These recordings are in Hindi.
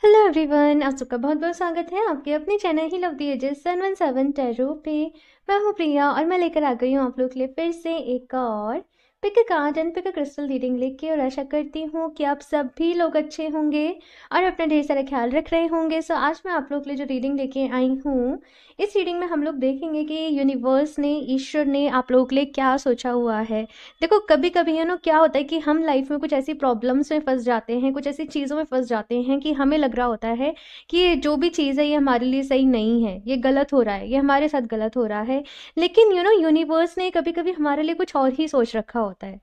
हेलो एवरीवन, आप सबका बहुत बहुत स्वागत है आपके अपने चैनल ही लव द एजेस 717 टैरो पे। मैं हूँ प्रिया और मैं लेकर आ गई हूँ आप लोग के लिए फिर से एक और pick a card and pick a crystal reading लेके। और आशा करती हूँ कि आप सभी लोग अच्छे होंगे और अपना ढेर सारा ख्याल रख रहे होंगे। सो आज मैं आप लोग के लिए जो रीडिंग लेके आई हूँ, इस रीडिंग में हम लोग देखेंगे कि यूनिवर्स ने, ईश्वर ने आप लोगों के लिए क्या सोचा हुआ है। देखो, कभी कभी क्या होता है कि हम लाइफ में कुछ ऐसी प्रॉब्लम्स में फंस जाते हैं, कुछ ऐसी चीज़ों में फंस जाते हैं कि हमें लग रहा होता है कि ये जो भी चीज़ है ये हमारे लिए सही नहीं है, ये गलत हो रहा है, ये हमारे साथ गलत हो रहा है। लेकिन यूनिवर्स ने कभी कभी हमारे लिए कुछ और ही सोच रखा होता है।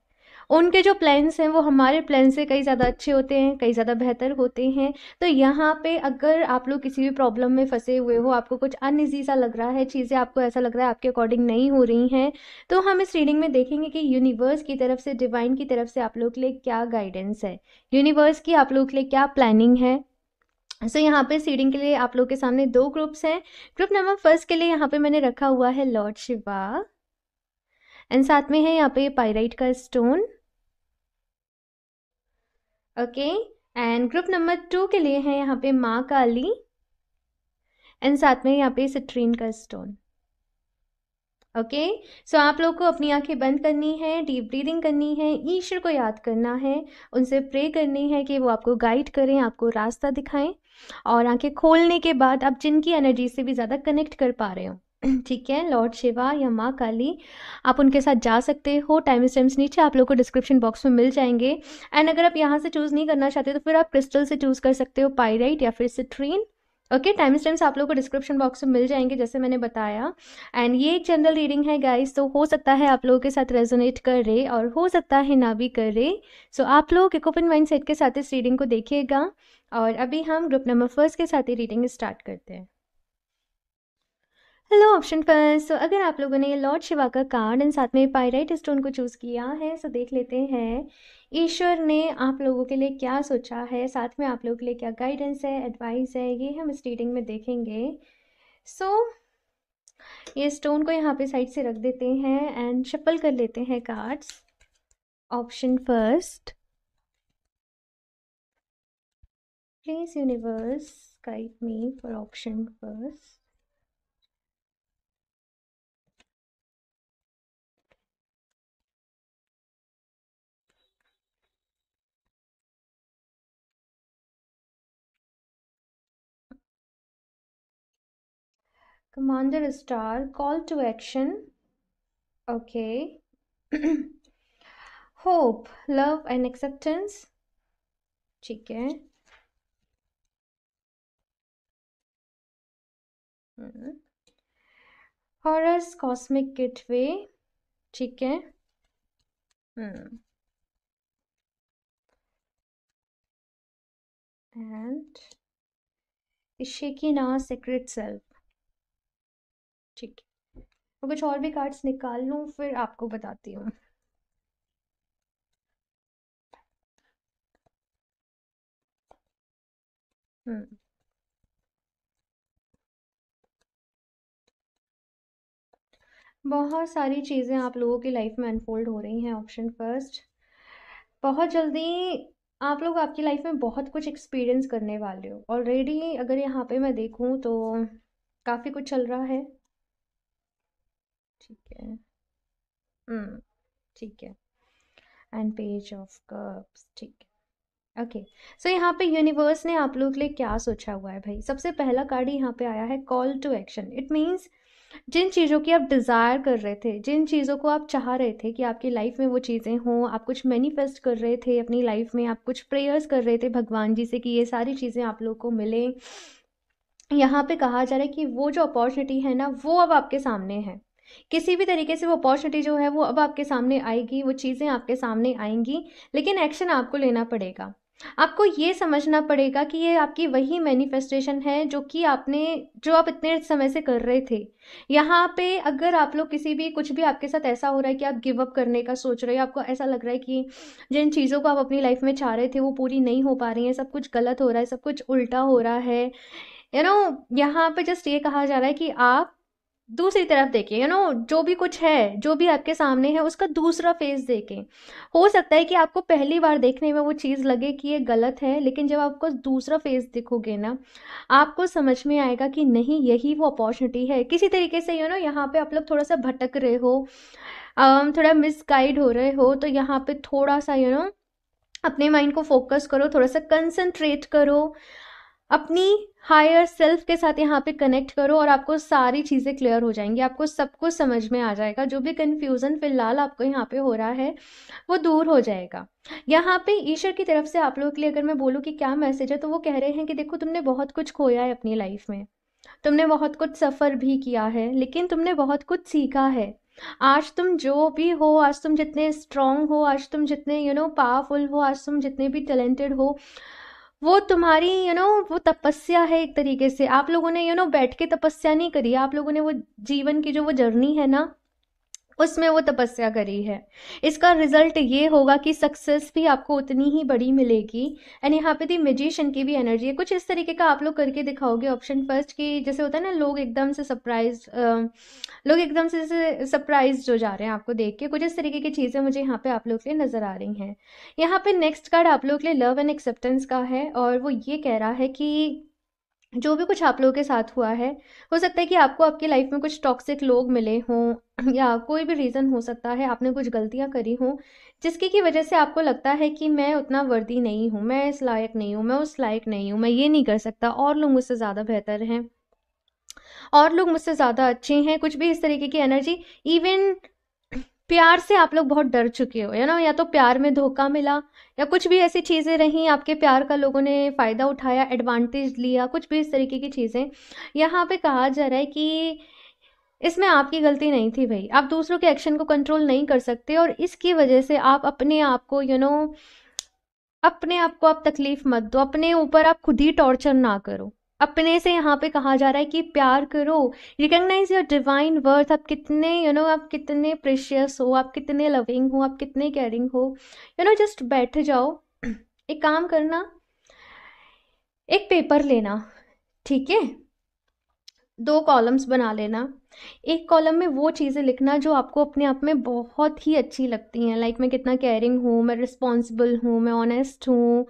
उनके जो प्लान्स हैं वो हमारे प्लान से कई ज़्यादा अच्छे होते हैं, कई ज़्यादा बेहतर होते हैं। तो यहाँ पे अगर आप लोग किसी भी प्रॉब्लम में फंसे हुए हो, आपको कुछ अनईजी सा लग रहा है, चीज़ें आपको ऐसा लग रहा है आपके अकॉर्डिंग नहीं हो रही हैं, तो हम इस रीडिंग में देखेंगे कि यूनिवर्स की तरफ से, डिवाइन की तरफ से आप लोग के लिए क्या गाइडेंस है, यूनिवर्स की आप लोग के लिए क्या प्लानिंग है। यहाँ पे सीडिंग के लिए आप लोग के सामने दो ग्रुप्स हैं। ग्रुप नंबर फर्स्ट के लिए यहाँ पे मैंने रखा हुआ है लॉर्ड शिवा, एंड साथ में है यहाँ पे पाइराइट का stone. Okay. And group number 2 के लिए है यहाँ पे माँ काली, एंड साथ में यहाँ पे सिट्रीन का स्टोन। ओके। सो आप लोग को अपनी आंखें बंद करनी है, डीप ब्रीदिंग करनी है, ईश्वर को याद करना है, उनसे प्रे करनी है कि वो आपको गाइड करें, आपको रास्ता दिखाएं। और आंखें खोलने के बाद आप जिनकी एनर्जी से भी ज़्यादा कनेक्ट कर पा रहे हो, ठीक है, लॉर्ड शिवा या माँ काली, आप उनके साथ जा सकते हो। टाइम स्टैम्प्स नीचे आप लोग को डिस्क्रिप्शन बॉक्स में मिल जाएंगे। एंड अगर आप यहाँ से चूज़ नहीं करना चाहते तो फिर आप क्रिस्टल से चूज़ कर सकते हो, पाइराइट या फिर सिट्रीन। ओके, टाइम स्टैम्प्स आप लोग को डिस्क्रिप्शन बॉक्स में मिल जाएंगे जैसे मैंने बताया। एंड ये एक जनरल रीडिंग है गाइस, तो हो सकता है आप लोगों के साथ रेजोनेट कर रहे और हो सकता है ना भी कर रहे। सो आप लोग एक ओपन माइंड सेट के साथ इस रीडिंग को देखिएगा। और अभी हम ग्रुप नंबर फर्स्ट के साथ ही रीडिंग स्टार्ट करते हैं। Hello option first. सो अगर आप लोगों ने लॉर्ड शिवा का कार्ड एंड साथ में पाइराइट स्टोन को चूज़ किया है, सो देख लेते हैं ईश्वर ने आप लोगों के लिए क्या सोचा है, साथ में आप लोगों के लिए क्या गाइडेंस है, एडवाइस है, ये हम इस रीडिंग में देखेंगे। सो ये स्टोन को यहाँ पे साइड से रख देते हैं एंड शफल कर लेते हैं cards. Option first, please universe guide me for option first. Commander Star, call to action. Okay. Hope, love and acceptance. ठीक है। Horus, cosmic gateway. ठीक है। And Ishikina, sacred self. ठीक है। मैं कुछ और भी कार्ड्स निकाल लूँ फिर आपको बताती हूँ। बहुत सारी चीज़ें आप लोगों की लाइफ में अनफोल्ड हो रही हैं। ऑप्शन फर्स्ट, बहुत जल्दी आप लोग आपकी लाइफ में बहुत कुछ एक्सपीरियंस करने वाले हो ऑलरेडी। अगर यहाँ पे मैं देखूँ तो काफ़ी कुछ चल रहा है। ठीक है। ठीक है। And page of cups. ठीक है। ओके। सो यहाँ पे यूनिवर्स ने आप लोग के लिए क्या सोचा हुआ है भाई। सबसे पहला कार्ड यहाँ पे आया है call to action. It means जिन चीज़ों की आप डिज़ायर कर रहे थे, जिन चीज़ों को आप चाह रहे थे कि आपकी लाइफ में वो चीज़ें हों, आप कुछ मैनिफेस्ट कर रहे थे अपनी लाइफ में, आप कुछ प्रेयर्स कर रहे थे भगवान जी से कि ये सारी चीज़ें आप लोग को मिले। यहाँ पे कहा जा रहा है कि वो जो अपॉर्चुनिटी है ना, वो अब आपके सामने है। किसी भी तरीके से वो अपॉर्चुनिटी जो है वो अब आपके सामने आएगी, वो चीज़ें आपके सामने आएंगी, लेकिन एक्शन आपको लेना पड़ेगा। आपको ये समझना पड़ेगा कि ये आपकी वही मैनिफेस्टेशन है जो कि जो आप इतने समय से कर रहे थे। यहाँ पे अगर आप लोग किसी भी, कुछ भी आपके साथ ऐसा हो रहा है कि आप गिव अप करने का सोच रहे हो, आपको ऐसा लग रहा है कि जिन चीज़ों को आप अपनी लाइफ में चाह रहे थे वो पूरी नहीं हो पा रही हैं, सब कुछ गलत हो रहा है, सब कुछ उल्टा हो रहा है, यहाँ पे जस्ट ये कहा जा रहा है कि आप दूसरी तरफ देखें, जो भी कुछ है, जो भी आपके सामने है, उसका दूसरा फेस देखें। हो सकता है कि आपको पहली बार देखने में वो चीज़ लगे कि ये गलत है, लेकिन जब आपको दूसरा फेस देखोगे ना, आपको समझ में आएगा कि नहीं, यही वो अपॉर्चुनिटी है। किसी तरीके से यहाँ पे आप लोग थोड़ा सा भटक रहे हो, थोड़ा मिसगाइड हो रहे हो, तो यहाँ पे थोड़ा सा अपने माइंड को फोकस करो, थोड़ा सा कंसंट्रेट करो, अपनी हायर सेल्फ के साथ यहाँ पे कनेक्ट करो, और आपको सारी चीज़ें क्लियर हो जाएंगी, आपको सब कुछ समझ में आ जाएगा। जो भी कन्फ्यूज़न फिलहाल आपको यहाँ पे हो रहा है वो दूर हो जाएगा। यहाँ पे ईश्वर की तरफ से आप लोगों के लिए अगर मैं बोलूँ कि क्या मैसेज है, तो वो कह रहे हैं कि देखो, तुमने बहुत कुछ खोया है अपनी लाइफ में, तुमने बहुत कुछ सफ़र भी किया है, लेकिन तुमने बहुत कुछ सीखा है। आज तुम जो भी हो, आज तुम जितने स्ट्रांग हो, आज तुम जितने पावरफुल हो, आज तुम जितने भी टैलेंटेड हो, वो तुम्हारी वो तपस्या है। एक तरीके से आप लोगों ने बैठ के तपस्या नहीं करी, आप लोगों ने वो जीवन की जो वो जर्नी है ना, उसमें वो तपस्या करी है। इसका रिजल्ट ये होगा कि सक्सेस भी आपको उतनी ही बड़ी मिलेगी। एंड यहाँ पे दी मैजिशियन की भी एनर्जी है, कुछ इस तरीके का आप लोग करके दिखाओगे। ऑप्शन फर्स्ट की जैसे होता है ना, लोग एकदम से सरप्राइज हो जा रहे हैं आपको देख के, कुछ इस तरीके की चीज़ें मुझे यहाँ पे आप लोग के लिए नज़र आ रही हैं। यहाँ पे नेक्स्ट कार्ड आप लोग के लिए लव एंड एक्सेप्टेंस का है, और वो ये कह रहा है कि जो भी कुछ आप लोगों के साथ हुआ है, हो सकता है कि आपको आपकी लाइफ में कुछ टॉक्सिक लोग मिले हों, या कोई भी रीज़न हो सकता है, आपने कुछ गलतियां करी हों, जिसकी की वजह से आपको लगता है कि मैं उतना वर्दी नहीं हूँ, मैं इस लायक नहीं हूँ, मैं उस लायक नहीं हूँ, मैं ये नहीं कर सकता, और लोग मुझसे ज़्यादा बेहतर हैं, और लोग मुझसे ज़्यादा अच्छे हैं, कुछ भी इस तरीके की एनर्जी। इवन प्यार से आप लोग बहुत डर चुके हो, या तो प्यार में धोखा मिला, या कुछ भी ऐसी चीज़ें रहीं, आपके प्यार का लोगों ने फ़ायदा उठाया, एडवांटेज लिया, कुछ भी इस तरीके की चीज़ें। यहाँ पे कहा जा रहा है कि इसमें आपकी गलती नहीं थी भाई, आप दूसरों के एक्शन को कंट्रोल नहीं कर सकते, और इसकी वजह से आप अपने आप को अपने आप को आप तकलीफ मत दो, अपने ऊपर आप खुद ही टॉर्चर ना करो। अपने से यहाँ पे कहा जा रहा है कि प्यार करो, रिकॉग्नाइज योर डिवाइन वर्थ, आप कितने आप कितने प्रेशियस हो, आप कितने लविंग हो, आप कितने केयरिंग हो। जस्ट बैठ जाओ, एक काम करना, एक पेपर लेना, ठीक है, दो कॉलम्स बना लेना। एक कॉलम में वो चीज़ें लिखना जो आपको अपने आप में बहुत ही अच्छी लगती हैं, लाइक मैं कितना केयरिंग हूँ, मैं रिस्पॉन्सिबल हूँ, मैं ऑनेस्ट हूँ,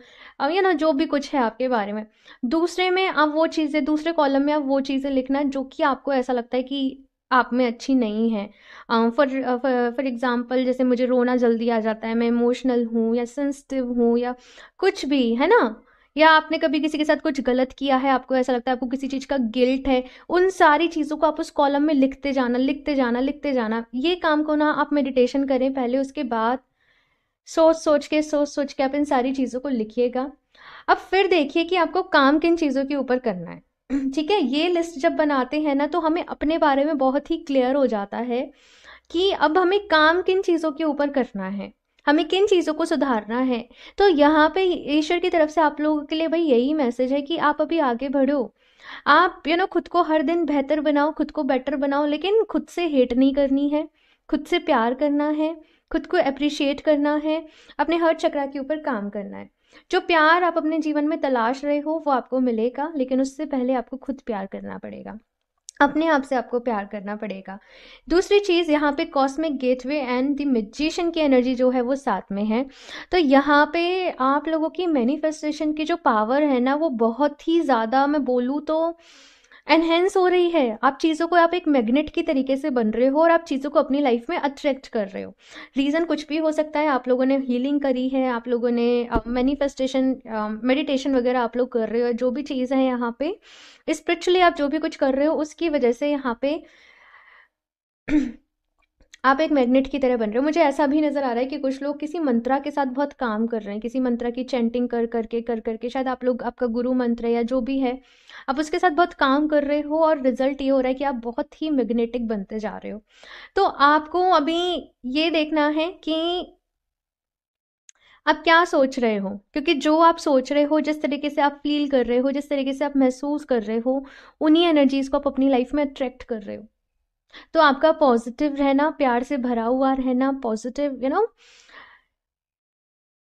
जो भी कुछ है आपके बारे में। दूसरे में आप वो चीज़ें, दूसरे कॉलम में आप वो चीज़ें लिखना जो कि आपको ऐसा लगता है कि आप में अच्छी नहीं है। फॉर एग्ज़ाम्पल, जैसे मुझे रोना जल्दी आ जाता है, मैं इमोशनल हूँ, या सेंसिटिव हूँ, या कुछ भी है ना, या आपने कभी किसी के साथ कुछ गलत किया है, आपको ऐसा लगता है, आपको किसी चीज़ का गिल्ट है, उन सारी चीज़ों को आप उस कॉलम में लिखते जाना, लिखते जाना, लिखते जाना। ये काम को ना आप मेडिटेशन करें पहले, उसके बाद सोच सोच के आप इन सारी चीज़ों को लिखिएगा। अब फिर देखिए कि आपको काम किन चीज़ों के ऊपर करना है। ठीक है, ये लिस्ट जब बनाते हैं ना, तो हमें अपने बारे में बहुत ही क्लियर हो जाता है कि अब हमें काम किन चीज़ों के ऊपर करना है, हमें किन चीज़ों को सुधारना है। तो यहाँ पे ईश्वर की तरफ से आप लोगों के लिए भाई यही मैसेज है कि आप अभी आगे बढ़ो, आप खुद को हर दिन बेहतर बनाओ, खुद को बेटर बनाओ, लेकिन खुद से हेट नहीं करनी है, खुद से प्यार करना है, खुद को अप्रिशिएट करना है, अपने हर चक्रा के ऊपर काम करना है। जो प्यार आप अपने जीवन में तलाश रहे हो वो आपको मिलेगा, लेकिन उससे पहले आपको खुद प्यार करना पड़ेगा, अपने आप से आपको प्यार करना पड़ेगा। दूसरी चीज़, यहाँ पे cosmic gateway and the magician की एनर्जी जो है वो साथ में है। तो यहाँ पे आप लोगों की मैनिफेस्टेशन की जो पावर है ना, वो बहुत ही ज़्यादा, मैं बोलूँ तो एनहेंस हो रही है। आप चीज़ों को, आप एक मैग्नेट की तरीके से बन रहे हो, और आप चीज़ों को अपनी लाइफ में अट्रैक्ट कर रहे हो। रीज़न कुछ भी हो सकता है, आप लोगों ने हीलिंग करी है, आप लोगों ने मैनिफेस्टेशन, मेडिटेशन वगैरह आप लोग कर रहे हो, जो भी चीज़ है यहाँ पे स्पिरिचुअली आप जो भी कुछ कर रहे हो, उसकी वजह से यहाँ पे आप एक मैग्नेट की तरह बन रहे हो। मुझे ऐसा भी नज़र आ रहा है कि कुछ लोग किसी मंत्रा के साथ बहुत काम कर रहे हैं, किसी मंत्रा की चैंटिंग कर करके शायद आप लोग, आपका गुरु मंत्र है या जो भी है, आप उसके साथ बहुत काम कर रहे हो, और रिजल्ट ये हो रहा है कि आप बहुत ही मैग्नेटिक बनते जा रहे हो। तो आपको अभी ये देखना है कि आप क्या सोच रहे हो, क्योंकि जो आप सोच रहे हो, जिस तरीके से आप फील कर रहे हो, जिस तरीके से आप महसूस कर रहे हो, उन्हीं एनर्जीज को आप अपनी लाइफ में अट्रैक्ट कर रहे हो। तो आपका पॉजिटिव रहना, प्यार से भरा हुआ रहना, पॉजिटिव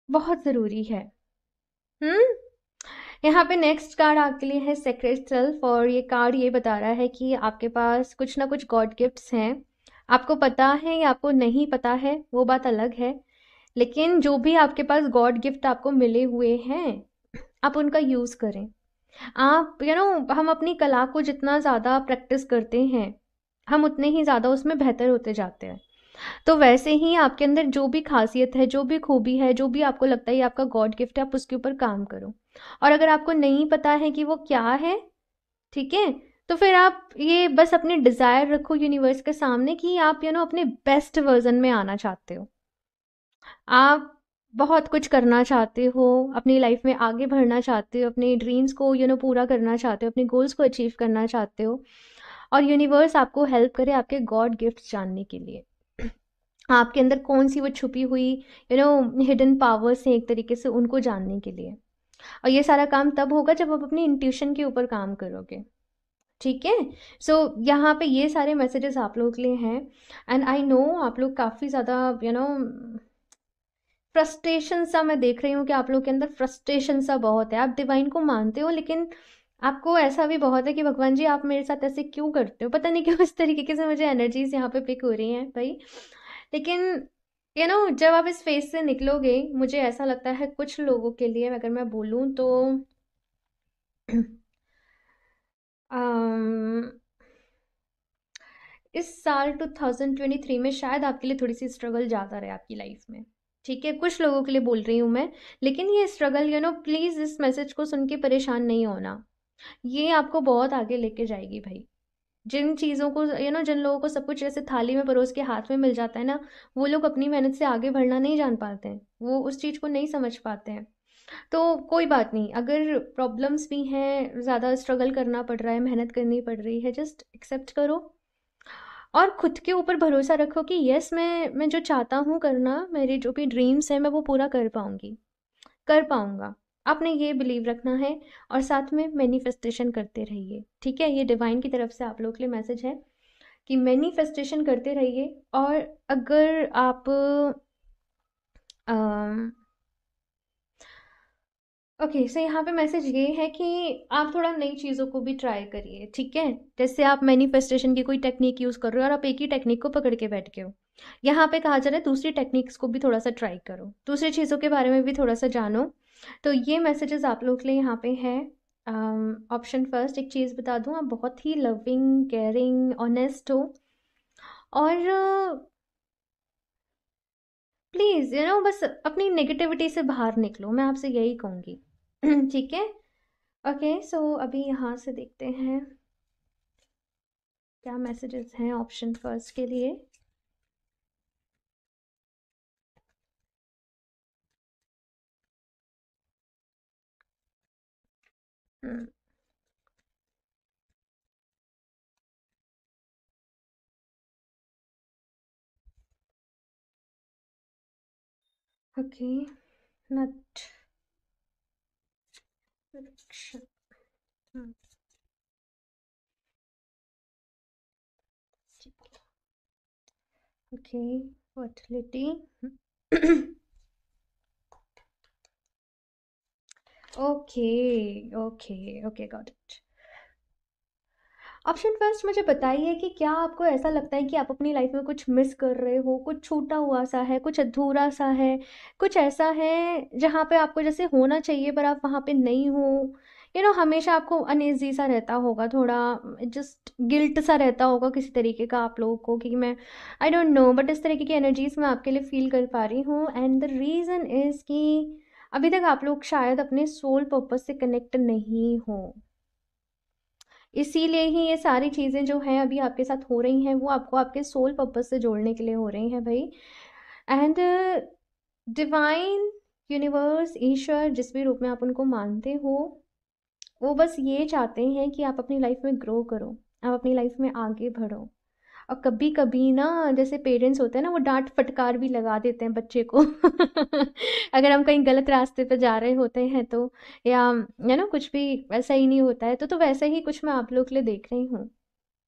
बहुत ज़रूरी है। हम्म यहाँ पे नेक्स्ट कार्ड आपके लिए है सेक्रेट सेल्फ, और ये कार्ड ये बता रहा है कि आपके पास कुछ ना कुछ गॉड गिफ्ट्स हैं। आपको पता है या आपको नहीं पता है वो बात अलग है, लेकिन जो भी आपके पास गॉड गिफ्ट आपको मिले हुए हैं, आप उनका यूज़ करें। आप हम अपनी कला को जितना ज़्यादा प्रैक्टिस करते हैं, हम उतने ही ज़्यादा उसमें बेहतर होते जाते हैं। तो वैसे ही आपके अंदर जो भी खासियत है, जो भी खूबी है, जो भी आपको लगता है ये आपका गॉड गिफ्ट है, आप उसके ऊपर काम करो। और अगर आपको नहीं पता है कि वो क्या है, ठीक है, तो फिर आप ये बस अपने डिज़ायर रखो यूनिवर्स के सामने कि आप अपने बेस्ट वर्जन में आना चाहते हो। आप बहुत कुछ करना चाहते हो, अपनी लाइफ में आगे बढ़ना चाहते हो, अपने ड्रीम्स को पूरा करना चाहते हो, अपने गोल्स को अचीव करना चाहते हो, और यूनिवर्स आपको हेल्प करे आपके गॉड गिफ्ट्स जानने के लिए। आपके अंदर कौन सी वो छुपी हुई हिडन पावर्स हैं, एक तरीके से उनको जानने के लिए। और ये सारा काम तब होगा जब आप अपनी इंट्यूशन के ऊपर काम करोगे। ठीक है। सो यहाँ पे ये सारे मैसेजेस आप लोगों के लिए हैं। एंड आई नो आप लोग काफ़ी ज़्यादा फ्रस्ट्रेशन सा मैं देख रही हूँ कि आप लोग के अंदर फ्रस्ट्रेशन सा बहुत है। आप डिवाइन को मानते हो, लेकिन आपको ऐसा भी बहुत है कि भगवान जी आप मेरे साथ ऐसे क्यों करते हो, पता नहीं क्यों इस तरीके से मुझे एनर्जीज यहाँ पे पिक हो रही हैं भाई। लेकिन जब आप इस फेज से निकलोगे, मुझे ऐसा लगता है कुछ लोगों के लिए अगर मैं बोलूँ तो अम, इस साल 2023 में शायद आपके लिए थोड़ी सी स्ट्रगल ज़्यादा रहे आपकी लाइफ में। ठीक है, कुछ लोगों के लिए बोल रही हूँ मैं। लेकिन ये स्ट्रगल प्लीज़ इस मैसेज को सुन के परेशान नहीं होना। ये आपको बहुत आगे लेके जाएगी भाई। जिन चीज़ों को जिन लोगों को सब कुछ ऐसे थाली में परोस के हाथ में मिल जाता है ना, वो लोग अपनी मेहनत से आगे बढ़ना नहीं जान पाते हैं, वो उस चीज़ को नहीं समझ पाते हैं। तो कोई बात नहीं, अगर प्रॉब्लम्स भी हैं, ज़्यादा स्ट्रगल करना पड़ रहा है, मेहनत करनी पड़ रही है, जस्ट एक्सेप्ट करो और खुद के ऊपर भरोसा रखो कि यस, मैं जो चाहता हूँ करना, मेरे जो भी ड्रीम्स हैं, मैं वो पूरा कर पाऊँगी, कर पाऊँगा। आपने ये बिलीव रखना है, और साथ में मैनिफेस्टेशन करते रहिए। ठीक है, ये डिवाइन की तरफ से आप लोग के लिए मैसेज है कि मैनिफेस्टेशन करते रहिए। और अगर आप ओके, सो यहाँ पे मैसेज ये है कि आप थोड़ा नई चीज़ों को भी ट्राई करिए। ठीक है, जैसे आप मैनिफेस्टेशन की कोई टेक्निक यूज़ कर रहे हो और आप एक ही टेक्निक को पकड़ के बैठ गए हो, यहाँ पे कहा जा रहा है दूसरी टेक्निक्स को भी थोड़ा सा ट्राई करो, दूसरी चीज़ों के बारे में भी थोड़ा सा जानो। तो ये मैसेजेस आप लोग के लिए यहाँ पे है। ऑप्शन फर्स्ट, एक चीज़ बता दूँ, आप बहुत ही लविंग, केयरिंग, ऑनेस्ट हो, और प्लीज़ बस अपनी नेगेटिविटी से बाहर निकलो, मैं आपसे यही कहूँगी। ठीक है। ओके, सो अभी यहाँ से देखते हैं क्या मैसेजेस हैं ऑप्शन फर्स्ट के लिए। Okay, not okay, fertility. Okay okay okay, got it. Option first, मुझे बताइए कि क्या आपको ऐसा लगता है कि आप अपनी लाइफ में कुछ मिस कर रहे हो, कुछ छूटा हुआ सा है, कुछ अधूरा सा है, कुछ ऐसा है जहाँ पे आपको जैसे होना चाहिए पर आप वहाँ पे नहीं हो। हमेशा आपको अनईजी सा रहता होगा, थोड़ा जस्ट गिल्ट सा रहता होगा किसी तरीके का आप लोगों को कि मैं आई डोंट नो, बट इस तरीके की एनर्जीज मैं आपके लिए फील कर पा रही हूँ। एंड द रीज़न इज़ कि अभी तक आप लोग शायद अपने सोल पर्पस से कनेक्ट नहीं हो, इसीलिए ही ये सारी चीज़ें जो हैं अभी आपके साथ हो रही हैं, वो आपको आपके सोल पर्पस से जोड़ने के लिए हो रही हैं भाई। एंड डिवाइन, यूनिवर्स, ईश्वर, जिस भी रूप में आप उनको मानते हो, वो बस ये चाहते हैं कि आप अपनी लाइफ में ग्रो करो, आप अपनी लाइफ में आगे बढ़ो। और कभी कभी ना, जैसे पेरेंट्स होते हैं ना, वो डांट फटकार भी लगा देते हैं बच्चे को अगर हम कहीं गलत रास्ते पर जा रहे होते हैं तो, या कुछ भी वैसा ही नहीं होता है तो वैसे ही कुछ मैं आप लोग के लिए देख रही हूँ।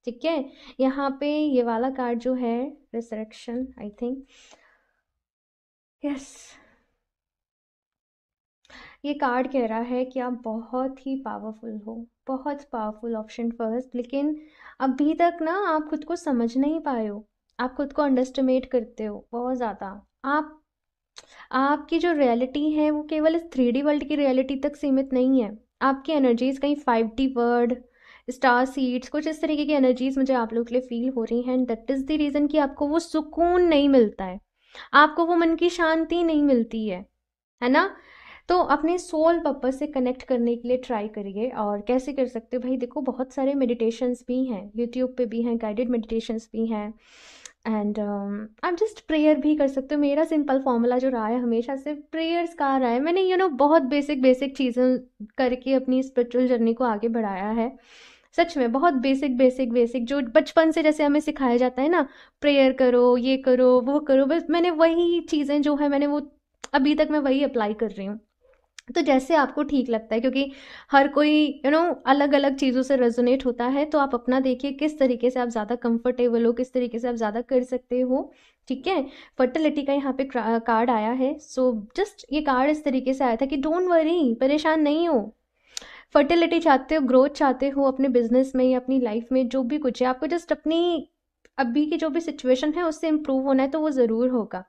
ठीक है, यहाँ पे ये वाला कार्ड जो है, रिसरेक्शन आई थिंक, यस, ये कार्ड कह रहा है कि आप बहुत ही पावरफुल हो, बहुत पावरफुल ऑप्शन फर्स्ट, लेकिन अभी तक ना आप खुद को समझ नहीं पाए हो। आप खुद को अंडरस्टिमेट करते हो बहुत ज़्यादा। आप आपकी जो रियलिटी है वो केवल इस 3D वर्ल्ड की रियलिटी तक सीमित नहीं है। आपकी एनर्जीज कहीं 5D वर्ल्ड, स्टार सीड्स, कुछ इस तरीके की एनर्जीज मुझे आप लोगों के लिए फील हो रही हैं। दैट इज़ द रीज़न कि आपको वो सुकून नहीं मिलता है, आपको वो मन की शांति नहीं मिलती है ना? तो अपने सोल पर्पस से कनेक्ट करने के लिए ट्राई करिए। और कैसे कर सकते हो भाई? देखो, बहुत सारे मेडिटेशंस भी हैं, यूट्यूब पे भी हैं, गाइडेड मेडिटेशंस भी हैं, एंड आप जस्ट प्रेयर भी कर सकते हो। मेरा सिंपल फॉर्मूला जो रहा है हमेशा से, प्रेयर्स का रहा है। मैंने बहुत बेसिक बेसिक चीज़ें करके अपनी स्पिरिचुअल जर्नी को आगे बढ़ाया है। सच में बहुत बेसिक बेसिक बेसिक, जो बचपन से जैसे हमें सिखाया जाता है ना, प्रेयर करो, ये करो, वो करो, बस मैंने वही चीज़ें जो है मैंने वो अभी तक मैं वही अप्लाई कर रही हूँ। तो जैसे आपको ठीक लगता है, क्योंकि हर कोई अलग अलग चीज़ों से रेजोनेट होता है, तो आप अपना देखिए किस तरीके से आप ज़्यादा कंफर्टेबल हो, किस तरीके से आप ज़्यादा कर सकते हो। ठीक है? फर्टिलिटी का यहाँ पे कार्ड आया है। सो जस्ट ये कार्ड इस तरीके से आया था कि डोंट वरी, परेशान नहीं हो। फर्टिलिटी चाहते हो, ग्रोथ चाहते हो अपने बिजनेस में या अपनी लाइफ में, जो भी कुछ है, आपको जस्ट अपनी अभी की जो भी सिचुएशन है उससे इम्प्रूव होना है, तो वो ज़रूर होगा।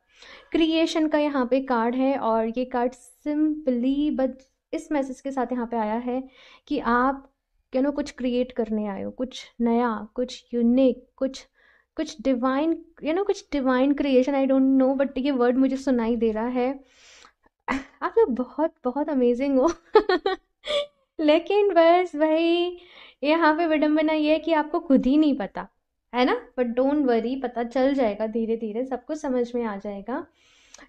क्रिएशन का यहाँ पे कार्ड है, और ये कार्ड सिंपली बस इस मैसेज के साथ यहाँ पे आया है कि आप कुछ क्रिएट करने आए हो, कुछ नया, कुछ यूनिक, कुछ कुछ डिवाइन, कुछ divine creation. I don't know, but ये वर्ड मुझे सुनाई दे रहा है। आप लोग बहुत बहुत अमेजिंग हो। लेकिन बस भाई, यहाँ पे विडंबना ये है कि आपको खुद ही नहीं पता, है ना? बट डोंट वरी, पता चल जाएगा, धीरे धीरे सब कुछ समझ में आ जाएगा।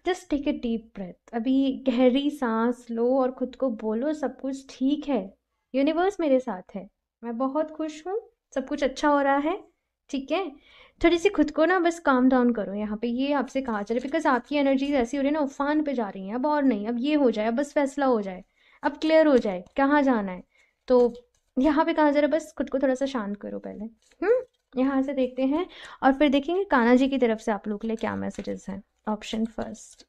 Just take a deep breath, अभी गहरी सांस लो और खुद को बोलो सब कुछ ठीक है, यूनिवर्स मेरे साथ है, मैं बहुत खुश हूँ, सब कुछ अच्छा हो रहा है। ठीक है? थोड़ी सी खुद को ना बस काम डाउन करो। यहाँ पे ये आपसे कहा जा रहा है, बिकॉज आपकी एनर्जीज ऐसी हो रही है ना, उफान पे जा रही हैं। अब और नहीं, अब ये हो जाए, अब बस फैसला हो जाए, अब क्लियर हो जाए कहाँ जाना है। तो यहाँ पे कहा जा रहा है बस खुद को थोड़ा सा शांत करो पहले। यहाँ से देखते हैं और फिर देखेंगे कान्हा जी की तरफ से आप लोग के लिए क्या मैसेजेस हैं। ऑप्शन फर्स्ट,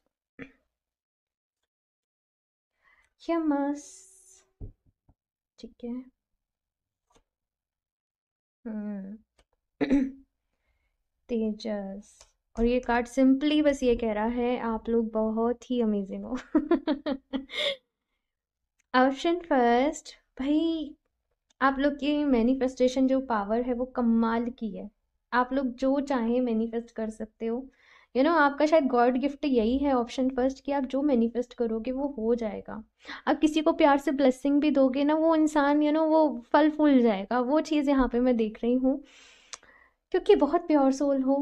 यमस। ठीक है। तेजस। और ये कार्ड सिंपली बस ये कह रहा है आप लोग बहुत ही अमेजिंग हो। ऑप्शन फर्स्ट, भाई आप लोग की मैनिफेस्टेशन जो पावर है वो कमाल की है। आप लोग जो चाहें मैनिफेस्ट कर सकते हो। आपका शायद गॉड गिफ्ट यही है ऑप्शन फर्स्ट, कि आप जो मैनिफेस्ट करोगे वो हो जाएगा। आप किसी को प्यार से ब्लेसिंग भी दोगे ना, वो इंसान वो फल फूल जाएगा। वो चीज़ यहाँ पे मैं देख रही हूँ, क्योंकि बहुत प्योर सोल हो।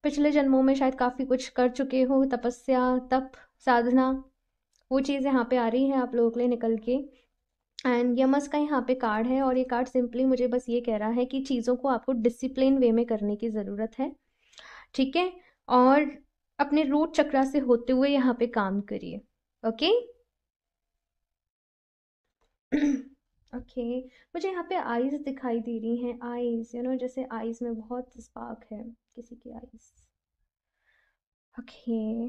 पिछले जन्मों में शायद काफ़ी कुछ कर चुके हो, तपस्या, तप, साधना, वो चीज़ यहाँ पे आ रही है आप लोगों के लिए निकल के। एंड यमस का यहाँ पे कार्ड है, और ये कार्ड सिंपली मुझे बस ये कह रहा है कि चीज़ों को आपको डिसिप्लिन वे में करने की ज़रूरत है। ठीक है? और अपने रूट चक्रा से होते हुए यहाँ पे काम करिए। ओके? ओके। मुझे यहाँ पे आईज दिखाई दे रही हैं। आईज, जैसे आईज में बहुत स्पार्क है किसी की आईज। ओके।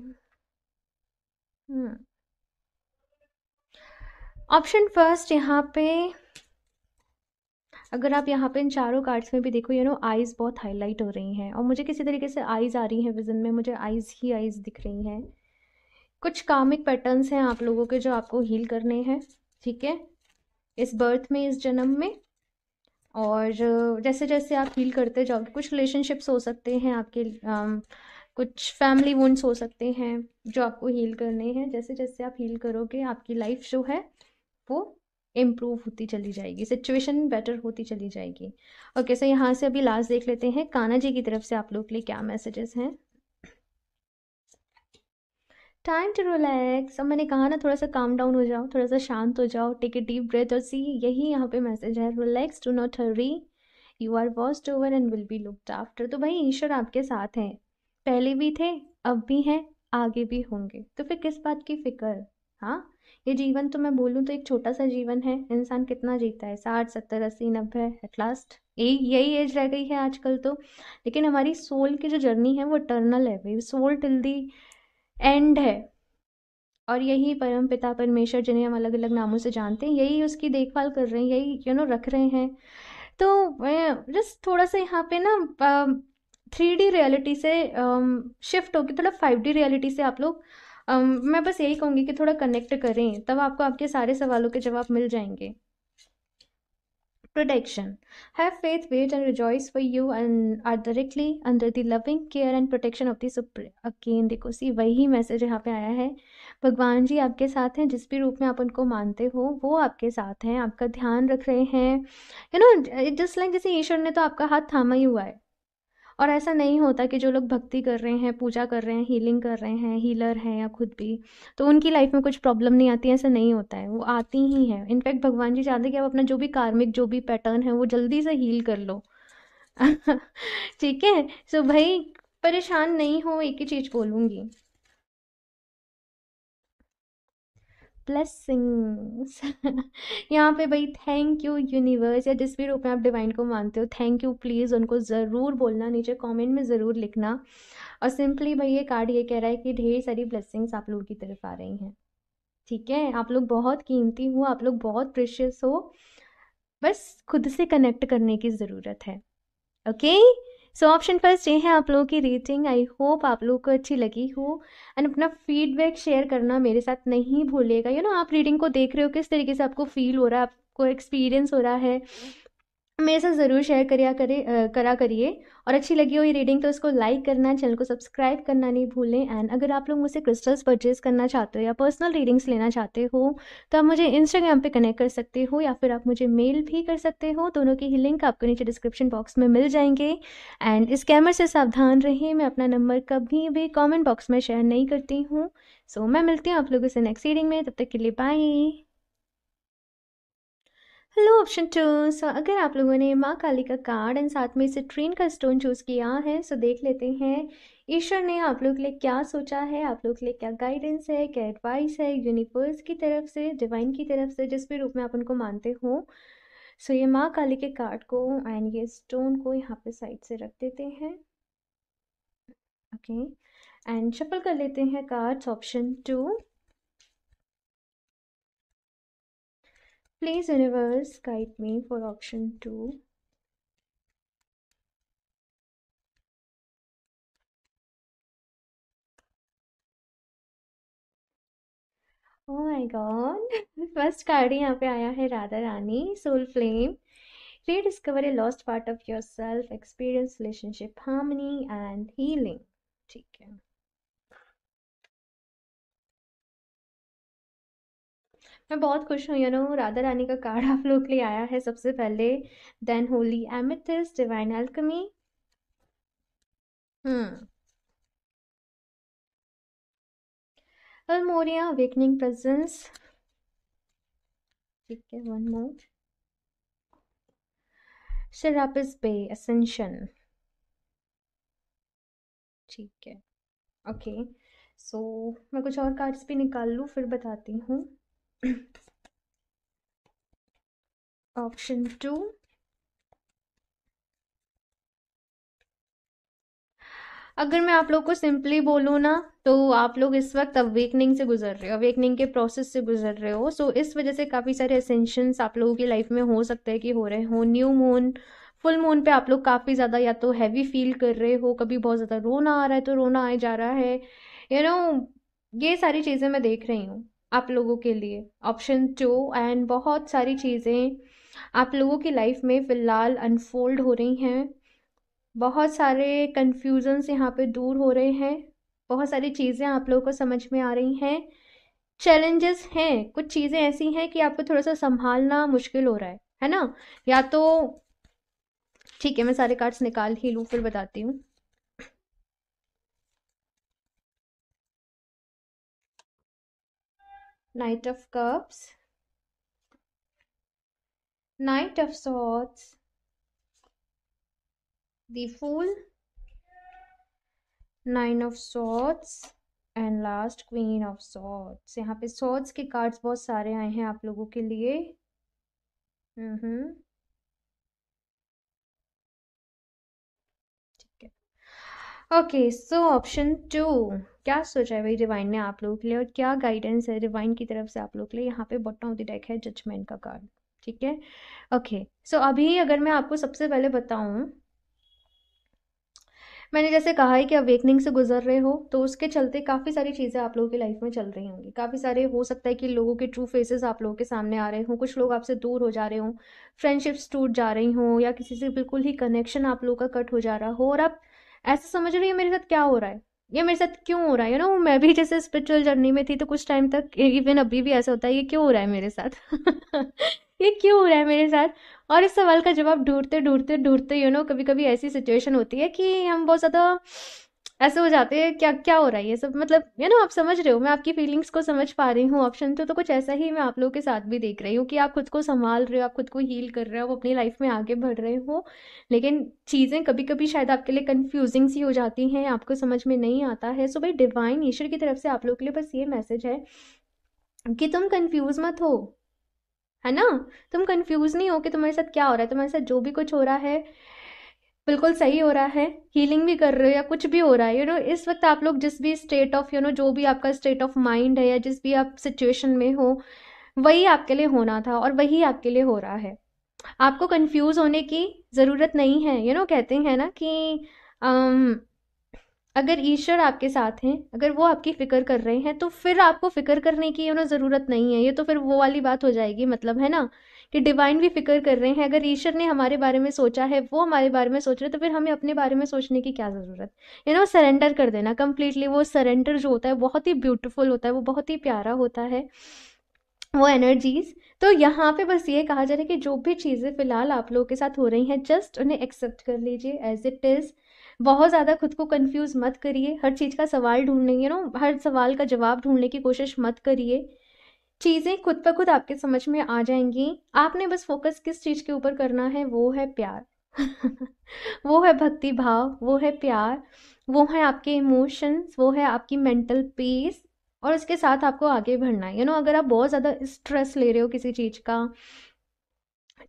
ऑप्शन फर्स्ट, यहाँ पे अगर आप यहाँ पे इन चारों कार्ड्स में भी देखो, आईज बहुत हाईलाइट हो रही हैं, और मुझे किसी तरीके से आईज आ रही हैं विजन में, मुझे आईज ही आईज दिख रही हैं। कुछ कामिक पैटर्न्स हैं आप लोगों के जो आपको हील करने हैं। ठीक है? इस बर्थ में, इस जन्म में। और जैसे जैसे आप हील करते जाओगे, कुछ रिलेशनशिप्स हो सकते हैं आपके, कुछ फैमिली वुंड्स हो सकते हैं जो आपको हील करने हैं। जैसे जैसे आप हील करोगे आपकी लाइफ जो है वो इम्प्रूव होती चली जाएगी, सिचुएशन बेटर होती चली जाएगी। ओके, सो यहाँ से अभी लास्ट देख लेते हैं कान्हा जी की तरफ से आप लोग के लिए क्या मैसेजेस हैं। Time to relax. अब मैंने कहा ना, थोड़ा सा काम डाउन हो जाओ, थोड़ा सा शांत हो जाओ, टेक ए डीप ब्रेथ और सी, यही यहाँ पे मैसेज है। Relax, do not hurry, you are watched over and will be looked after. तो भाई ईश्वर आपके साथ हैं, पहले भी थे, अब भी हैं, आगे भी होंगे, तो फिर किस बात की फिक्र। हाँ, ये जीवन तो मैं बोलूँ तो एक छोटा सा जीवन है। इंसान कितना जीता है? 60, 70, 80, 90, एट लास्ट यही एज रह गई है आजकल तो। लेकिन हमारी सोल की जो जर्नी है वो इटर्नल है भाई, सोल टिल दी एंड है। और यही परम पिता परमेश्वर, जिन्हें हम अलग अलग नामों से जानते हैं, यही उसकी देखभाल कर रहे हैं, यही रख रहे हैं। तो जस्ट थोड़ा सा यहाँ पे ना 3D रियलिटी से शिफ्ट होकर थोड़ा 5D रियलिटी से आप लोग, मैं बस यही कहूँगी कि थोड़ा कनेक्ट करें, तब आपको आपके सारे सवालों के जवाब मिल जाएंगे। Protection. Have faith, wait, and rejoice for you and are directly under the loving care and protection of the Supreme. Again, देखो सी वही मैसेज यहाँ पे आया है। भगवान जी आपके साथ हैं, जिस भी रूप में आप उनको मानते हो वो आपके साथ हैं, आपका ध्यान रख रहे हैं। जस्ट लाइक जैसे ईश्वर ने तो आपका हाथ थामा ही हुआ है। और ऐसा नहीं होता कि जो लोग भक्ति कर रहे हैं, पूजा कर रहे हैं, हीलिंग कर रहे हैं, हीलर हैं या खुद भी, तो उनकी लाइफ में कुछ प्रॉब्लम नहीं आती है, ऐसा नहीं होता है, वो आती ही हैं। इनफैक्ट भगवान जी चाहते हैं कि आप अपना जो भी कार्मिक जो भी पैटर्न है वो जल्दी से हील कर लो। ठीक है, सो भाई परेशान नहीं हो, एक ही चीज़ बोलूँगी, ब्लेसिंग्स। यहाँ पे भाई थैंक यू यूनिवर्स, या जिस भी रूप में आप डिवाइन को मानते हो, थैंक यू प्लीज़ उनको ज़रूर बोलना, नीचे कमेंट में ज़रूर लिखना। और सिंपली भाई ये कार्ड ये कह रहा है कि ढेर सारी ब्लेसिंग्स आप लोगों की तरफ आ रही हैं। ठीक है, आप लोग बहुत कीमती हो, आप लोग बहुत प्रेशियस हो, बस खुद से कनेक्ट करने की ज़रूरत है। ओके, सो ऑप्शन फर्स्ट ये है आप लोगों की रेटिंग। आई होप आप लोगों को अच्छी लगी हो, एंड अपना फीडबैक शेयर करना मेरे साथ नहीं भूलिएगा। आप रीडिंग को देख रहे हो, किस तरीके से आपको फील हो रहा है, आपको एक्सपीरियंस हो रहा है, मेरे साथ ज़रूर शेयर करा करिए। और अच्छी लगी हो ये रीडिंग तो उसको लाइक करना, चैनल को सब्सक्राइब करना नहीं भूलें। एंड अगर आप लोग मुझसे क्रिस्टल्स परचेज करना चाहते हो या पर्सनल रीडिंग्स लेना चाहते हो, तो आप मुझे इंस्टाग्राम पे कनेक्ट कर सकते हो, या फिर आप मुझे मेल भी कर सकते हो। दोनों की ही लिंक आपको नीचे डिस्क्रिप्शन बॉक्स में मिल जाएंगे। एंड स्कैमर से सावधान रहिए, मैं अपना नंबर कभी भी कॉमेंट बॉक्स में शेयर नहीं करती हूँ। सो मैं मिलती हूँ आप लोगों से नेक्स्ट रीडिंग में, तब तक के लिए bye. Hello option two. So अगर आप लोगों ने माँ काली का कार्ड एंड साथ में इसे ट्रेन का स्टोन चूज़ किया है, सो देख लेते हैं ईश्वर ने आप लोग के लिए क्या सोचा है, आप लोग के लिए क्या गाइडेंस है, क्या एडवाइस है यूनिवर्स की तरफ से, डिवाइन की तरफ से, जिस भी रूप में आप उनको मानते हो। सो ये माँ काली के कार्ड को एंड ये स्टोन को यहाँ पे साइड से रख देते हैं। ओके, एंड शफल कर लेते हैं cards. Option two, please universe guide me for option two. Oh my god, first card ही यहाँ पे आया है Radha Rani, soul flame. Rediscover a lost part of yourself, experience relationship harmony and healing. ठीक है, मैं बहुत खुश हूँ। राधा रानी का कार्ड आप लोग के लिए आया है सबसे पहले। Then holy amethyst, divine alchemy. Hmm, अल्मोरिया, अवेकनिंग प्रेजेंस। ठीक है, one more, Serapis Bey, ascension. ठीक है, ओके, सो मैं कुछ और कार्ड्स भी निकाल लूँ फिर बताती हूँ। ऑप्शन टू, अगर मैं आप लोग को सिंपली बोलूँ ना, तो आप लोग इस वक्त अवेकनिंग से गुजर रहे हो, अवेकनिंग के प्रोसेस से गुजर रहे हो। सो इस वजह से काफ़ी सारे असेंशंस आप लोगों की लाइफ में हो सकता है कि हो रहे हो। न्यू मून, फुल मून पे आप लोग काफ़ी ज़्यादा या तो हैवी फील कर रहे हो, कभी बहुत ज़्यादा रोना आ रहा है तो रोना आए जा रहा है। यू नो ये सारी चीज़ें मैं देख रही हूँ आप लोगों के लिए। ऑप्शन टू, एंड बहुत सारी चीज़ें आप लोगों की लाइफ में फ़िलहाल अनफोल्ड हो रही हैं। बहुत सारे कन्फ्यूज़न्स यहाँ पे दूर हो रहे हैं, बहुत सारी चीज़ें आप लोगों को समझ में आ रही हैं। चैलेंजेस हैं, कुछ चीज़ें ऐसी हैं कि आपको थोड़ा सा संभालना मुश्किल हो रहा है ना? या तो ठीक है, मैं सारे कार्ड्स निकाल ही लूँ फिर बताती हूँ। Knight of cups, knight of swords, the fool, nine of swords and last queen of swords. यहाँ पे सॉर्ड्स के कार्ड्स बहुत सारे आए हैं आप लोगों के लिए। ठीक है, ओके, सो ऑप्शन टू, क्या सोचा है भाई डिवाइन ने आप लोगों के लिए, और क्या गाइडेंस है डिवाइन की तरफ से आप लोगों के लिए। यहाँ पे बॉटम ऑफ द डेक है जजमेंट का कार्ड, ठीक है। ओके, सो अभी अगर मैं आपको सबसे पहले बताऊं, मैंने जैसे कहा है कि अवेकनिंग से गुजर रहे हो, तो उसके चलते काफ़ी सारी चीज़ें आप लोगों की लाइफ में चल रही होंगी। काफ़ी सारे हो सकता है कि लोगों के ट्रू फेसेस आप लोगों के सामने आ रहे हों, कुछ लोग आपसे दूर हो जा रहे हों, फ्रेंडशिप्स टूट जा रही हों, या किसी से बिल्कुल ही कनेक्शन आप लोगों का कट हो जा रहा हो, और आप ऐसा समझ रहे हो ये मेरे साथ क्या हो रहा है, ये मेरे साथ क्यों हो रहा है। मैं भी जैसे स्पिरिचुअल जर्नी में थी, तो कुछ टाइम तक, इवन अभी भी ऐसा होता है, ये क्यों हो रहा है मेरे साथ ये क्यों हो रहा है मेरे साथ। और इस सवाल का जवाब ढूंढते ढूंढते ढूंढते कभी कभी ऐसी सिचुएशन होती है कि हम बहुत ज़्यादा ऐसे हो जाते हैं, क्या क्या हो रहा है ये सब, मतलब आप समझ रहे हो, मैं आपकी फीलिंग्स को समझ पा रही हूँ। ऑप्शन तो कुछ ऐसा ही मैं आप लोगों के साथ भी देख रही हूँ कि आप खुद को संभाल रहे हो, आप खुद को हील कर रहे हो, अपनी लाइफ में आगे बढ़ रहे हो, लेकिन चीज़ें कभी कभी शायद आपके लिए कंफ्यूजिंग सी हो जाती हैं, आपको समझ में नहीं आता है। सो भाई डिवाइन ईश्वर की तरफ से आप लोगों के लिए बस ये मैसेज है कि तुम कंफ्यूज मत हो, है ना। तुम कंफ्यूज नहीं हो कि तुम्हारे साथ क्या हो रहा है, तुम्हारे साथ जो भी कुछ हो रहा है बिल्कुल सही हो रहा है, हीलिंग भी कर रहे हो या कुछ भी हो रहा है, इस वक्त आप लोग जिस भी स्टेट ऑफ जो भी आपका स्टेट ऑफ माइंड है, या जिस भी आप सिचुएशन में हो, वही आपके लिए होना था और वही आपके लिए हो रहा है। आपको कंफ्यूज होने की ज़रूरत नहीं है। कहते हैं ना कि अम, अगर ईश्वर आपके साथ हैं, अगर वो आपकी फ़िक्र कर रहे हैं, तो फिर आपको फ़िक्र करने की ज़रूरत नहीं है। ये तो फिर वो वाली बात हो जाएगी, मतलब है ना, कि डिवाइन भी फ़िक्र कर रहे हैं। अगर ईश्वर ने हमारे बारे में सोचा है, वो हमारे बारे में सोच रहे हैं, तो फिर हमें अपने बारे में सोचने की क्या ज़रूरत। सरेंडर कर देना कंप्लीटली। वो सरेंडर जो होता है बहुत ही ब्यूटीफुल होता है, वो बहुत ही प्यारा होता है, वो एनर्जीज। तो यहाँ पे बस ये कहा जा रहा है कि जो भी चीज़ें फ़िलहाल आप लोगों के साथ हो रही हैं, जस्ट उन्हें एक्सेप्ट कर लीजिए एज इट इज़। बहुत ज़्यादा खुद को कंफ्यूज मत करिए, हर चीज़ का सवाल ढूंढने हर सवाल का जवाब ढूंढने की कोशिश मत करिए। चीज़ें खुद ब खुद आपके समझ में आ जाएंगी। आपने बस फोकस किस चीज़ के ऊपर करना है, वो है प्यार वो है भक्ति भाव, वो है प्यार, वो है आपके इमोशंस, वो है आपकी मेंटल पीस, और इसके साथ आपको आगे बढ़ना है। अगर आप बहुत ज़्यादा स्ट्रेस ले रहे हो किसी चीज़ का,